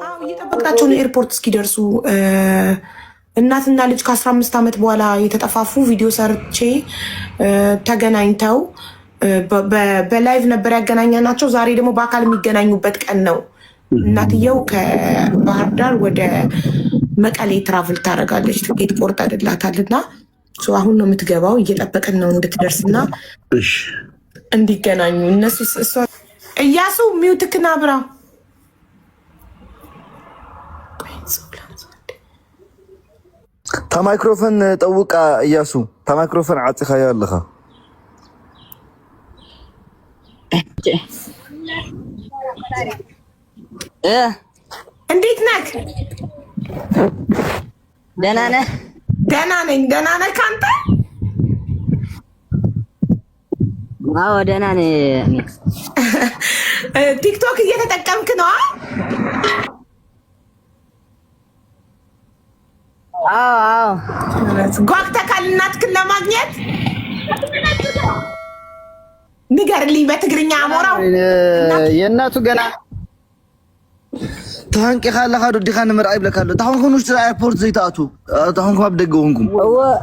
አዎ እየጠበቅናቸው ነው ኤርፖርት እስኪደርሱ። እናትና ልጅ ከ15 ዓመት በኋላ የተጠፋፉ ቪዲዮ ሰርቼ ተገናኝተው በላይቭ ነበር ያገናኛናቸው። ዛሬ ደግሞ በአካል የሚገናኙበት ቀን ነው። እናትየው ከባህር ዳር ወደ መቀሌ ትራቭል ታደርጋለች። ትኬት ቆርጠንላታል እና አሁን ነው የምትገባው። እየጠበቅን ነው እንድትደርስና እንዲገናኙ እነሱ። እሷ እያሱ ሚውትክና ብራ ማይክሮፎን ጠውቃ እያሱ ማይክሮፎን ዓፂኻዮ ኣለኻ። እንዴት ነህ? ደህና ነህ? ደህና ነኝ። ደህና ነህ ከአንተ? አዎ ደህና ነኝ። ቲክቶክ እየተጠቀምክ ነው? አዎ ጓግተካል እናትክን ለማግኘት? ንገርልኝ በትግርኛ አሞራው። የእናቱ ገና ታንቂኻ ኣለኻ ዶ ዲኻ ንምርኣይ ብለካ ኣሎ። ታኹም ኩን ውሽጢ ኤርፖርት ዘይተኣቱ ታኹም ካብ ደገ ኮንኩም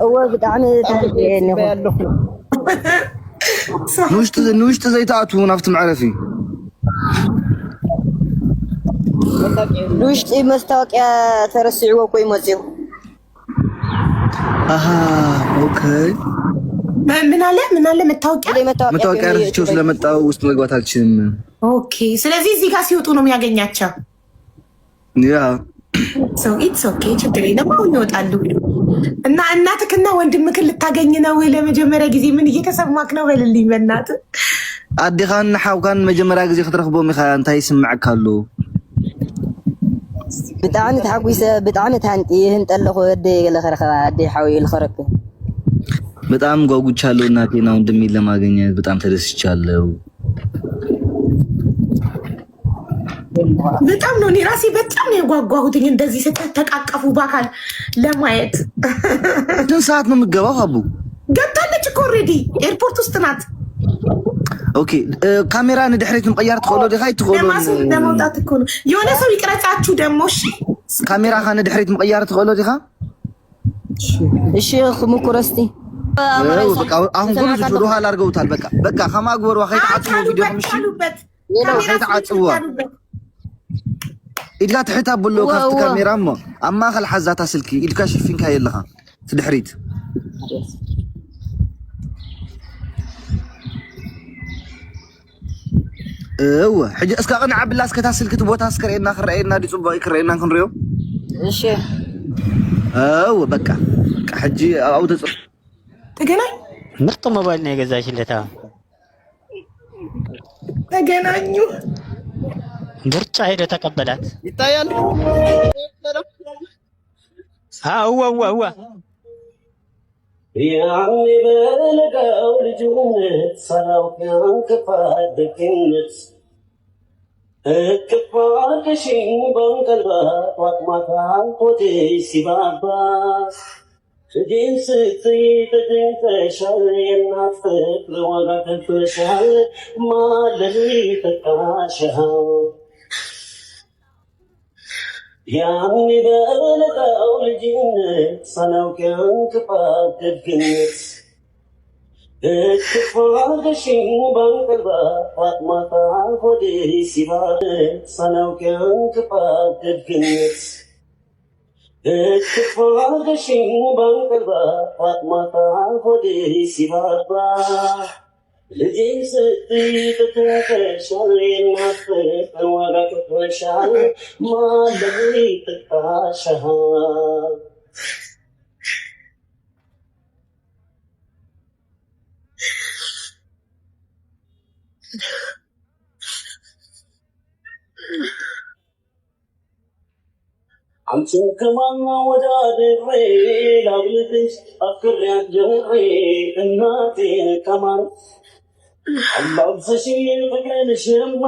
እወ ብጣዕሚ ንውሽጢ ዘይተኣቱ ናብቲ መዕረፊ ንውሽጢ መስታወቅያ ተረሲዕዎ ኮይ መፅኡ። ኦኬ ምን አለ መታወቂያ ረስቼው ስለመጣሁ ውስጥ መግባት አልችልም። ኦኬ ስለዚህ እዚህ ጋር ሲወጡ ነው የሚያገኛቸው። ያ ኢትስ ኦኬ ችግር የለም። አሁን ይወጣሉ እና እናትክና ወንድምክን ልታገኝ ነው ለመጀመሪያ ጊዜ። ምን እየተሰማክ ነው? በልልኝ በእናትህ። አዲኻን ሓውካን መጀመሪያ ጊዜ ክትረኽቦም ኢኻ እንታይ ይስምዓካ ኣሎ? ብጣዕሚ ተሓጒሰ ብጣዕሚ ታንጢ ህንጠለኹ ወደይ ለኸረኸባ አደይ ሓዊ ልኸረክ በጣም ጓጉቻለሁ። እናቴና ወንድሜን ለማግኘት በጣም ተደስቻለሁ። በጣም ነው እኔ ራሴ በጣም ነው የጓጓሁትኝ እንደዚህ ስትተቃቀፉ በአካል ለማየት። ስንት ሰዓት ነው የምትገባው? አቡ ገብታለች እኮ ኦልሬዲ ኤርፖርት ውስጥ ናት። ኦኬ ካሜራ ንድሕሪት ምቀያር ትኸእሎ ዲኻ ይትኸእሎ ለመውጣት እኮ ነው። የሆነ ሰው ይቅረጻችሁ ደግሞ። እሺ ካሜራ ኻ ንድሕሪት ምቀያር ትኸእሎ ዲኻ? እሺ ክሙኩር እስቲ አሁን ጉሩዝ ወደ ኋላ አድርገውታል። በቃ ከማግበሩ ከይተዓጽቡ ቪዲዮ ምሽ ሌላው ከይተዓጽቡ ኢድካ ትሕታ ብሎ ከፍት ካሜራ እሞ ኣብ ማእኸል ሓዛታ ስልኪ ኢድካ ሽፊንካ የለኻ ትድሕሪት እወ ሕጂ እስካ ቅንዓ ብላስ ከታ ስልክት ቦታ ስከርኤና ክረአየና ዲጽቡቕ ክረአየና ክንሪዮ። እሺ እወ በቃ ሕጂ ኣብኡ ተገናኝ። ምርጥ ሞባይል ነው የገዛሽለታ። ተገናኙ። ምርጫ ሄደ ተቀበላት። ይታያል። አዋ ያኔ በለጋው ልጅነት ሳላውቅም ከፋደክነት እቅፋቅሽኝ ባንቀልባ ዋቅማታ ሆዴ ሲባባ እጅን ስትይ ተገኝተሻል። የእናት ፍቅር ዋጋ ከፍለሻል። ማለሌ ተካሻል። ያኔ በለጋው ልጅነት ሳላውቅም ክፋት ደግነት እቅፋቅሽኝ ባንቀልባ ዋቅማታ ሆዴ ሲባባ ሳላውቅም ክፋት ደግነት እቅፋቅሽኝ ባንቀልባ ዋቅማታ ሆዴ ሲባባ ልጅን ስትይ ተከተሻል። የእናት ፍቅር ዋጋ ከፍለሻል። ማለሌ ተካሻል። አንቺን ከማን ወዳድሬ ላብልጥሽ አፍቅሬያት ጀምሬ እናቴን ከማን አላብሰሽ ፍቅርን ሽማ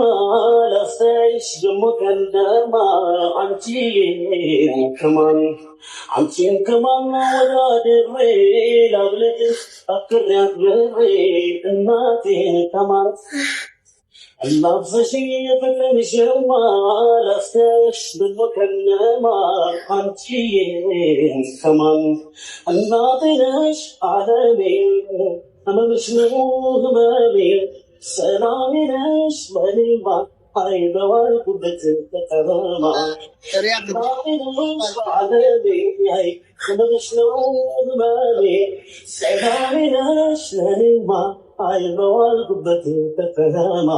ላሳይሽ ደሞ ከንደማ አንቺን ከማን ወዳድሬ ላብልጥሽ አክሬያት ጀምሬ እናቴን ከማር اللفظ شي بلن جمال أفتش بالمكلمات حنتين كمان الناطنش عالمين أما مش نموه مالين سلامي ليش مالي هاي دوار كبت تتغمى الناطنش عالمين هاي أما مش نموه مالين سلامي ليش مالي هاي دوار كبت تتغمى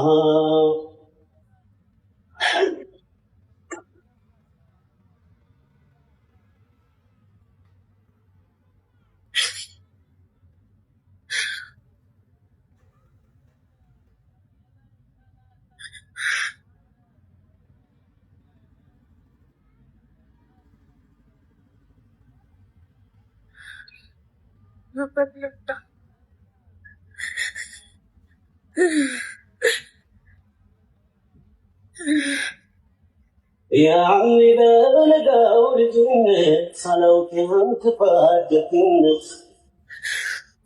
يا عمي بلغ ولدنك صلوتي انت فادتنك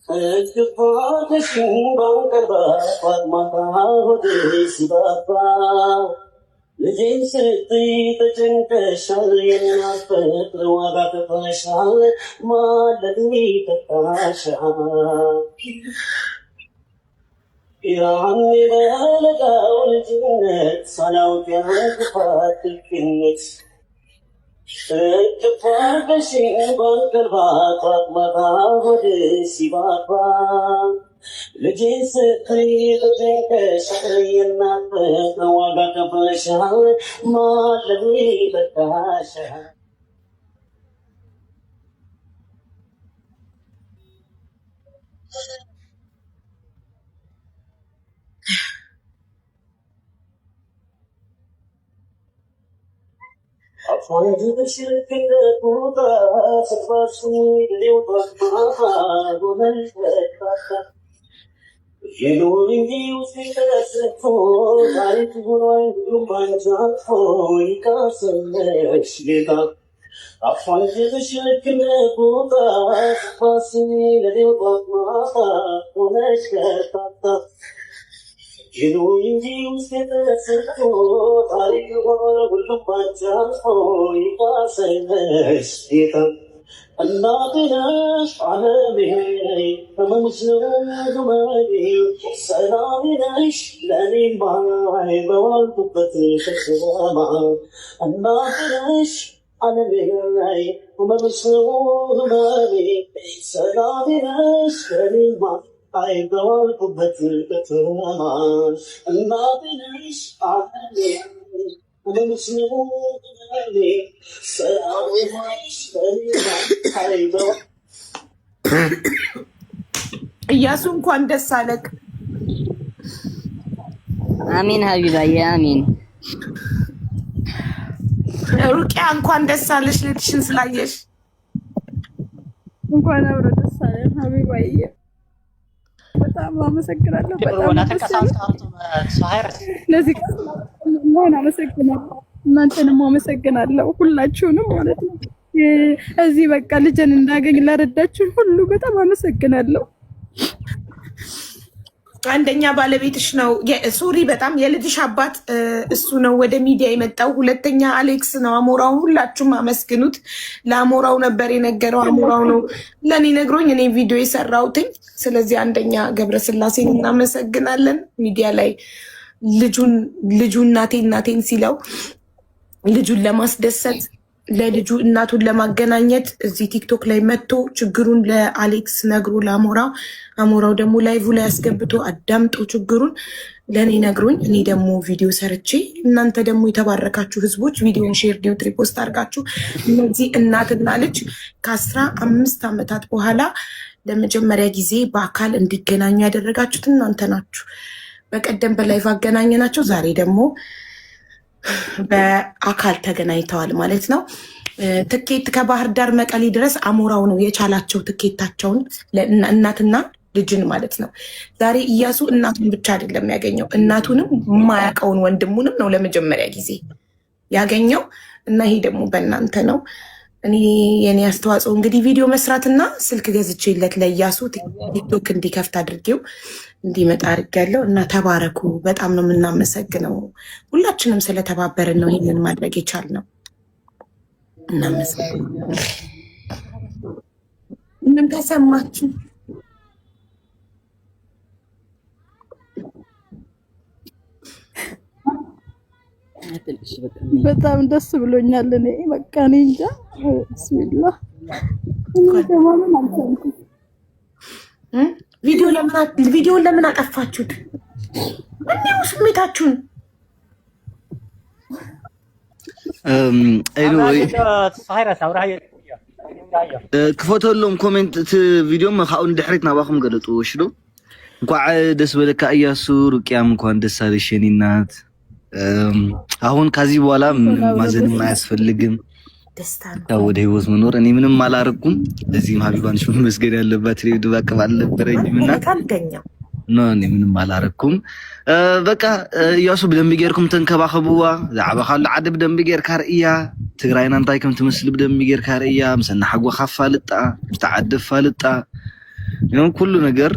اتفاق شنبان كبا ما تعودي سبابا لجين ستي تجنكشل ينافق وغاك فشل ما الذي تتعشى يا عمي بلغ ولدنك صلوتي انت فادتنك اتفاق شنبان كبا ما تعودي سبابا لجين ستي تجنكشل ينافق وغاك فشل ما الذي تتعشى أفضل بشرك الأبوبة ستبصني لوضعها ونلتقى يلوني وسيك السفور عليك ونوين جاتفو يكاسل لشلتا أفضل بشرك الأبوبة ستبصني لوضعها ونلتقى يلوني وسيك السفور عليك ونوين جاتفو يكاسل لشلتا الناطنش عالمي أما مسلم مالي سلامنش لاني معي بوالطبة الشسوامة الناطنش عالمي أما مسلم مالي سلامنش لاني معي بوالطبة الشسوامة الناطنش عالمي أما مسلم مالي سلامنش لاني እያሱ እንኳን ደስ አለክ። አሚን ሀቢባዬ አሚን። ሩቂያ እንኳን ደስ አለሽ ልጅሽን ስላየሽ። እንኳን አብሮ ደስ አለን ሀቢባዬ። በጣም አመሰግናለሁ። ለዚህ ቀን አመሰግናለሁ። እናንተንም አመሰግናለሁ ሁላችሁንም ማለት ነው። እዚህ በቃ ልጅን እንዳገኝ ለረዳችሁ ሁሉ በጣም አመሰግናለሁ። አንደኛ ባለቤትሽ ነው ሱሪ በጣም የልጅሽ አባት እሱ ነው ወደ ሚዲያ የመጣው። ሁለተኛ አሌክስ ነው። አሞራው ሁላችሁም አመስግኑት። ለአሞራው ነበር የነገረው። አሞራው ነው ለኔ ነግሮኝ እኔ ቪዲዮ የሰራሁትኝ። ስለዚህ አንደኛ ገብረስላሴን እናመሰግናለን። ሚዲያ ላይ ልጁ እናቴን ሲለው ልጁን ለማስደሰት ለልጁ እናቱን ለማገናኘት እዚህ ቲክቶክ ላይ መጥቶ ችግሩን ለአሌክስ ነግሮ አሞራው ደግሞ ላይቭ ላይ አስገብቶ አዳምጦ ችግሩን ለእኔ ነግሮኝ እኔ ደግሞ ቪዲዮ ሰርቼ እናንተ ደግሞ የተባረካችሁ ህዝቦች ቪዲዮን ሼር ዲዮ ትሪፖስት አድርጋችሁ እነዚህ እናትና ልጅ ከ15 ዓመታት በኋላ ለመጀመሪያ ጊዜ በአካል እንዲገናኙ ያደረጋችሁት እናንተ ናችሁ። በቀደም በላይቭ አገናኘናቸው። ዛሬ ደግሞ በአካል ተገናኝተዋል ማለት ነው። ትኬት ከባህር ዳር መቀሌ ድረስ አሞራው ነው የቻላቸው ትኬታቸውን እናትና ልጅን ማለት ነው። ዛሬ እያሱ እናቱን ብቻ አይደለም ያገኘው፣ እናቱንም የማያውቀውን ወንድሙንም ነው ለመጀመሪያ ጊዜ ያገኘው እና ይሄ ደግሞ በእናንተ ነው። እኔ የኔ አስተዋጽኦ እንግዲህ ቪዲዮ መስራትና ስልክ ገዝቼለት ለኢያሱ ቲክቶክ እንዲከፍት አድርጌው እንዲመጣ አድርጌያለሁ እና ተባረኩ። በጣም ነው የምናመሰግነው። ሁላችንም ስለተባበርን ነው ይሄንን ማድረግ የቻልነው። እናመሰግናለን። ምንም ተሰማችሁ? በጣም ደስ ብሎኛል። እኔ በቃ እኔ እንጃ ቢስሚላህ ቪዲዮን ለምን አጠፋችሁት? እንዴው ስሜታችሁን ክፈተሎም ኮሜንት ቪዲዮም ካው እንድሕሪት ናባኹም ገለጡ ወሽዶ እንኳዕ ደስ በለካ ኢያሱ ሩቅያም እንኳን ደስ አለሽ የኔ እናት። አሁን ከዚህ በኋላ ማዘንም አያስፈልግም። ያው ወደ ህይወት መኖር እኔ ምንም አላረኩም። ለዚህም ሀቢባን ሽሙ መስገድ ያለባት ሪድ ባቀም አልነበረኝም እና እኔ ምንም አላረኩም። በቃ ኢያሱ በደንብ ጌርኩም ተንከባኸቡዋ። ዛዕባ ካሉ ዓደ በደንብ ጌርካ ርእያ። ትግራይና እንታይ ከም ትመስል በደንብ ጌርካ ርእያ። ምሰና ሓጎ ካፋልጣ ብተዓደ ፋልጣ ይሁን ኩሉ ነገር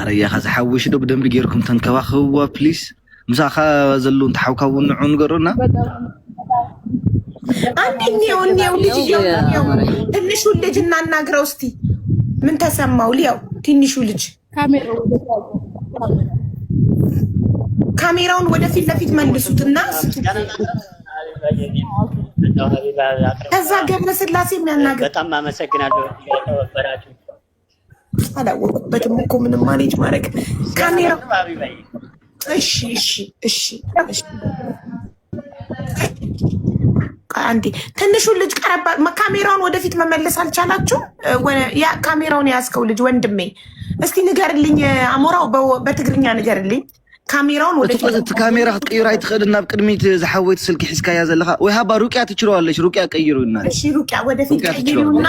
አረያ ከዝሓውሽ ዶ በደንብ ጌርኩም ተንከባኸቡዋ ፕሊዝ። ምሳኻ ዘሎ እንተሓውካው ንዑ ንገሩና አንዴው ልጅ ትንሹ ልጅ እናናግረው እስቲ ምን ተሰማው? ሊያው ትንሹ ልጅ ካሜራውን ወደፊት ለፊት መልሱትና ከዛ ገብረ ስላሴ የሚያናግር በጣም አመሰግናለሁ። ተወበራችሁ አላወቅበትም እኮ ምንም ማኔጅ ማድረግ ካሜራው። እሺ አንዴ ትንሹ ልጅ ቀረባ። ካሜራውን ወደፊት መመለስ አልቻላችሁ? ያ ካሜራውን ያዝከው ልጅ ወንድሜ እስቲ ንገርልኝ፣ አሞራው በትግርኛ ንገርልኝ። ካሜራውን ወደፊት ካሜራ ክትቀይራ ይትኸድና ብቅድሚት ዝሓወይት ስልኪ ሒዝካያ ዘለኻ ወይ ሃባ ሩቅያ ትችለዋለሽ። ሩቅያ ቀይሩና እሺ፣ ሩቅያ ወደፊት ቀይሩና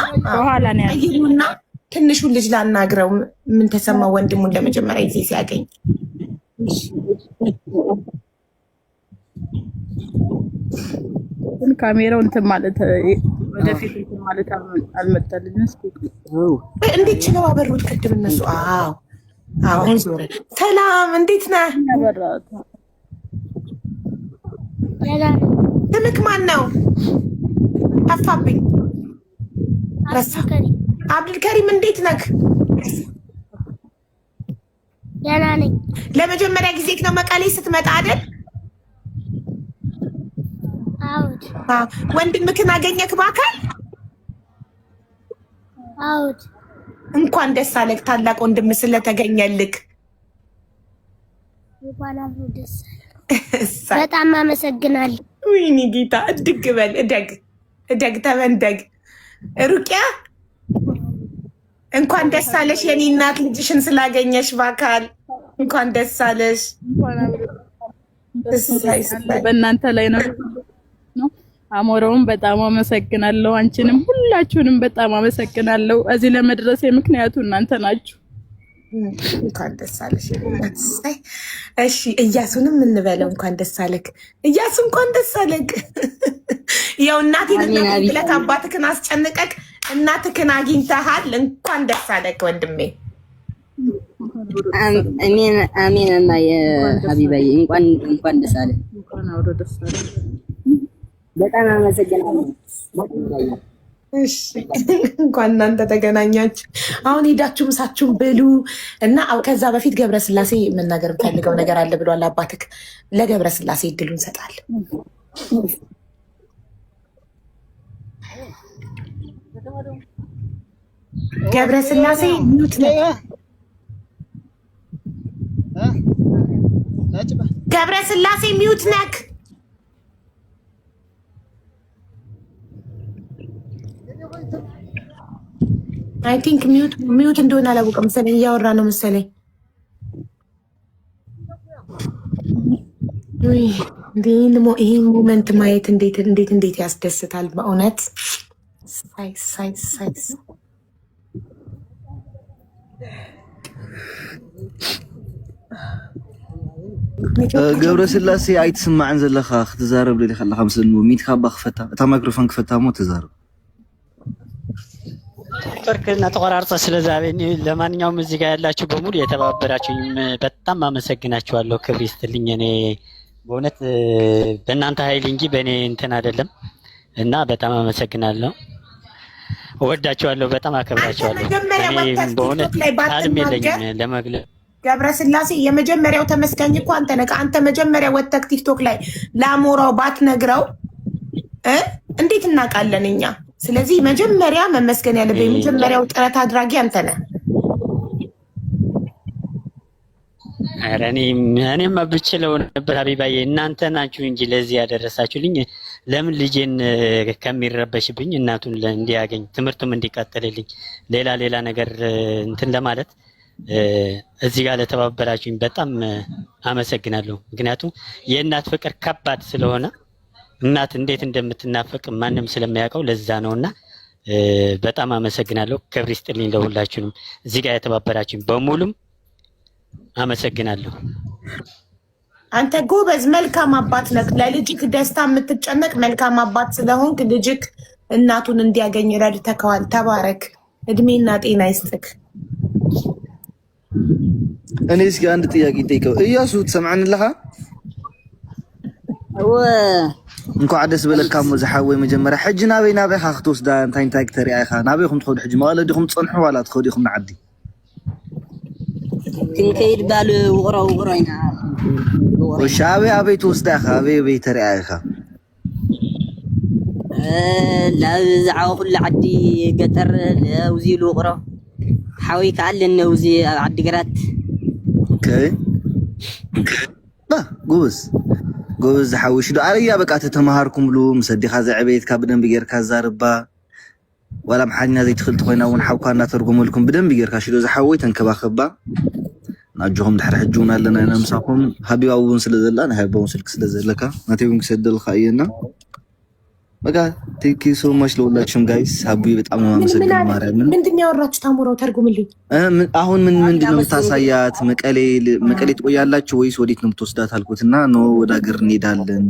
ትንሹ ልጅ ላናግረው። ምን ተሰማው ወንድሙን ለመጀመሪያ ጊዜ ሲያገኝ? ካሜራው እንትን ማለት ወደፊት እንትን ማለት አልመጣልኝም። እንዴት ችለው አበሩት ቅድም እነሱ። አሁን ዞረ። ሰላም እንዴት ነህ? ስምክ ማን ነው? ጠፋብኝ። አብዱልከሪም እንዴት ነህ? ደህና ነኝ። ለመጀመሪያ ጊዜ ነው መቀሌ ስትመጣ አይደል? አውድ ወንድምክን አገኘክ በአካል? አውድ እንኳን ደስ አለህ ታላቅ ወንድም ስለተገኘልክ። በጣም አመሰግናለሁ። ወይኔ ጌታ እድግ በል እደግ ተመንደግ። ሩቅያ እንኳን ደስ አለሽ የኔ እናት ልጅሽን ስላገኘሽ በአካል እንኳን ደስ አለሽ። በእናንተ ላይ ነው። አሞራውን በጣም አመሰግናለሁ። አንቺንም ሁላችሁንም በጣም አመሰግናለሁ። እዚህ ለመድረሴ ምክንያቱ እናንተ ናችሁ። እንኳን ደስ አለሽ የኔ እናት። እሺ እያሱንም እንበለው እንኳን ደስ አለክ እያሱ፣ እንኳን ደስ አለክ። ያው እናቴን ብለህ አባትክን አስጨንቀክ እናትክን አግኝተሃል። እንኳን ደስ አለክ ወንድሜ። አሜን እና የሀቢባዬ እንኳን ደስ አለ። በጣም አመሰግናለሁ። እሺ እንኳን እናንተ ተገናኛችሁ። አሁን ሄዳችሁ ምሳችሁን ብሉ እና ከዛ በፊት ገብረስላሴ መናገር የምፈልገው ነገር አለ ብሏል አባትክ። ለገብረስላሴ እድሉ እንሰጣለን። ገብረስላሴ ሚዩት ነው። ገብረስላሴ ሚዩት ነክ። አይ ቲንክ ሚዩት እንደሆነ አላወቀም መሰለኝ። እያወራ ነው መሰለኝ። ይህን ሞመንት ማየት እንዴት ያስደስታል በእውነት። ገብረስላሴ ኣይትስማዕን ዘለካ ክትዛረብ ደሊ ከለካ ምስ ሚትካ ባ ክፈታ እታ ማይክሮፎን ክፈታ ሞ ትዛረብ ነበርክና ተቆራርጠ ስለዛቤኝ ለማንኛውም እዚህ ጋር ያላችሁ በሙሉ የተባበራችሁኝ በጣም አመሰግናችኋለሁ። ክብር ይስጥልኝ። እኔ በእውነት በእናንተ ኃይል እንጂ በእኔ እንትን አይደለም እና በጣም አመሰግናለሁ። እወዳችኋለሁ፣ በጣም አከብራችኋለሁ። እኔ በእውነት ቃልም የለኝም ለመግለጽ። ገብረስላሴ የመጀመሪያው ተመስጋኝ እኮ አንተ ነህ። አንተ መጀመሪያ ወጥተህ ቲክቶክ ላይ ለአሞራው ባትነግረው እንዴት እናውቃለን እኛ? ስለዚህ መጀመሪያ መመስገን ያለብህ የመጀመሪያው ጥረት አድራጊ አንተ ነህ። ኧረ እኔማ ብችለው ነበር ሀቢባዬ፣ እናንተ ናችሁ እንጂ ለዚህ ያደረሳችሁልኝ። ለምን ልጄን ከሚረበሽብኝ እናቱን እንዲያገኝ ትምህርቱም እንዲቀጥልልኝ ሌላ ነገር እንትን ለማለት እዚህ ጋር ለተባበራችሁኝ በጣም አመሰግናለሁ። ምክንያቱም የእናት ፍቅር ከባድ ስለሆነ እናት እንዴት እንደምትናፈቅ ማንም ስለሚያውቀው ለዛ ነውና በጣም አመሰግናለሁ። ክብር ይስጥልኝ ለሁላችሁንም እዚህ ጋር የተባበራችሁኝ በሙሉም አመሰግናለሁ። አንተ ጎበዝ መልካም አባት ነህ። ለልጅክ ደስታ የምትጨነቅ መልካም አባት ስለሆንክ ልጅክ እናቱን እንዲያገኝ ረድተከዋል። ተባረክ፣ እድሜና ጤና ይስጥክ። እኔ እስኪ አንድ ጥያቄ ጠይቀው። እያሱ ትሰምዓንለኻ? እንኳዕ ደስ በለካ መዝሓወይ መጀመርያ ሕጂ ናበይ ኻ ክትወስዳ እንታይ ክተሪኣ ኢኻ? ናበይኩም ትኸዱ ሕጂ? መቐለ ዲኹም ትፀንሑ ዋላ ትኸዱ ኢኹም ንዓዲ? ክንከይድ ባል ውቕሮ ኢና ወሻ አበይ ትወስዳ ኢኻ? አበይ ተሪኣ ኢኻ? ላብ ዝዓበ ኩሉ ዓዲ ገጠር ለውዚሉ ውቕሮ ሓወይ ከኣለኒ ውዚ ኣብ ዓዲግራት ጎበዝ ዝሓውሽ ዶ ኣረያ በቃ ተተማሃርኩምሉ ምሰዲኻ ዘዕበየትካ ብደንቢ ጌርካ ዛርባ ዋላ ምሓኛ ዘይትኽእል ኮይና እውን ሓውካ እናተርጎመልኩም ብደንቢ ጌርካ ሽዶ ዝሓወይ ተንከባኸባ ናጅኹም ድሕሪ ሕጂ እውን ኣለና ኢና ምሳኹም። ሃቢባ እውን ስለዘላ ናይ ሃቢባ እውን ስልክ ስለዘለካ ናተይ እውን ክሰደልካ እየና በቃ ቴንክ ዩ ሶ ማች ለሁላችሁም ጋይስ። ሀቢ በጣም ነው የማመሰግነው። ማርያም ምንድን ነው ያወራችሁ? ታምሮ ተርጉምልኝ። አሁን ምንድን ነው የምታሳያት? መቀሌ ትቆያላችሁ ወይስ ወዴት ነው የምትወስዳት አልኩትና ነው ወደ ሀገር እንሄዳለን፣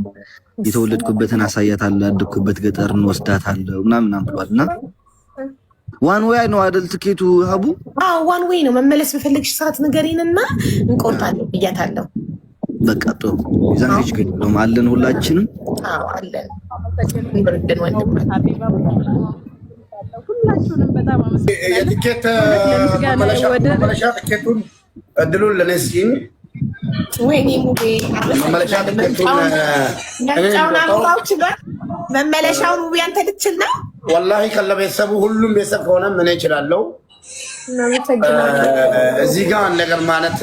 የተወለድኩበትን አሳያታለሁ፣ ያደግኩበት ገጠር እንወስዳታለሁ ምናምን ብሏልና ዋን ዌይ ነው አይደል ትኬቱ ሀቡ? አዎ ዋን ዌይ ነው። መመለስ በፈለግሽ ሰዓት ንገሪንና እንቆርጣለን ብያታለሁ። በቃ ጥሩ ይዛን ሄጅ ግን ነው አለን ሁላችንም። አዎ አለን። እንብርድን ወንድም ሁላችሁንም በጣም አመሰግናለሁ። የትኬት መመለሻ ትኬቱን እድሉን ለኔ ስጪኝ። ወይኔ ሙቤ መመለሻውን ሙቤ አንተ ልትችል ነው ወላሂ። ከለቤተሰቡ ሁሉም ቤተሰብ ከሆነ ምን እችላለሁ። እዚህ ጋር ነገር ማለት